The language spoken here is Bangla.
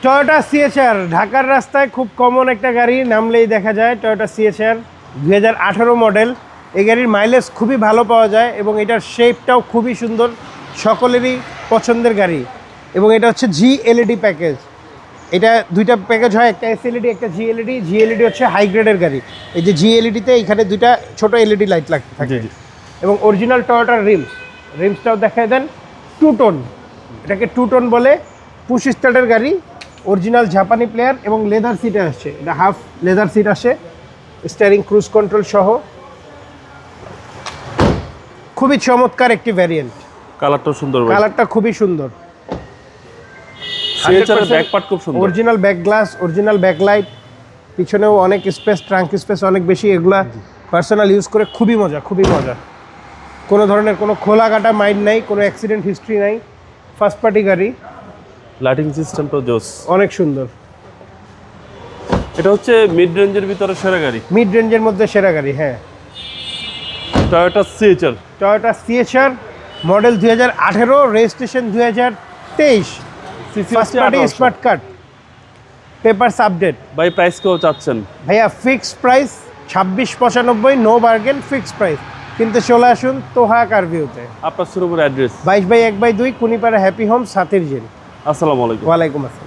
টয়োটা সিএচআর ঢাকার রাস্তায় খুব কমন একটা গাড়ি, নামলেই দেখা যায় টয়োটা সিএচআর 2018 মডেল। এই গাড়ির মাইলেজ খুবই ভালো পাওয়া যায় এবং এটার শেপটাও খুবই সুন্দর, সকলেরই পছন্দের গাড়ি। এবং এটা হচ্ছে জিএলইডি প্যাকেজ। এটা দুইটা প্যাকেজ হয়, একটা এসএলইডি একটা জিএলইডি। জিএলইডি হচ্ছে হাই গ্রেডের গাড়ি। এই যে জিএলইডিতে এখানে দুইটা ছোট এলইডি লাইট লাগতে থাকে এবং অরিজিনাল টয়োটার রিমসটাও দেখায় দেন টু টোন। এটাকে টু টোন বলে। পুশ স্টার্টের গাড়ি, অরিজিনাল জাপানি প্লেয়ার এবং লেদার সিটে আসছে। এটা হাফ লেদার সিট আসে, স্টিয়ারিং ক্রুজ কন্ট্রোল সহ। খুবই চমৎকার একটি ভ্যারিয়েন্ট। কালারটাও সুন্দর, কালারটা খুবই সুন্দর। সিএচআর এর ব্যাক পার্ট খুব সুন্দর, original back glass, original back light, পিছনেও অনেক স্পেস, ট্রাঙ্ক স্পেস অনেক বেশি। এগুলা পার্সোনাল ইউজ করে খুবই মজা, খুবই মজা। কোনো ধরনের কোনো খোলা কাটা মাইন্ড নাই, কোনো অ্যাক্সিডেন্ট হিস্ট্রি নাই। ফার্স্ট পার্টি গাড়ি, লাইটিং সিস্টেমটাও জোস, অনেক সুন্দর। এটা হচ্ছে মিড রেঞ্জের ভিতরে সেরা গাড়ি, মিড রেঞ্জের মধ্যে সেরা গাড়ি। হ্যাঁ, Toyota CHR. Toyota CHR model 2018, registration 2023, first party smart card, papers update. ভাই প্রাইস কেউ চাচ্ছেন? ভাইয়া fixed price 2695, no bargain, fixed price. কিন্তু চলে আসুন তোহা কার ভিউতে। আপনার শোরুমের অ্যাড্রেস 22/1/2 কুনিপাড়া হ্যাপি হোম, সাতির জেল। আসসালামু আলাইকুম। ওয়ালাইকুম আসসালাম।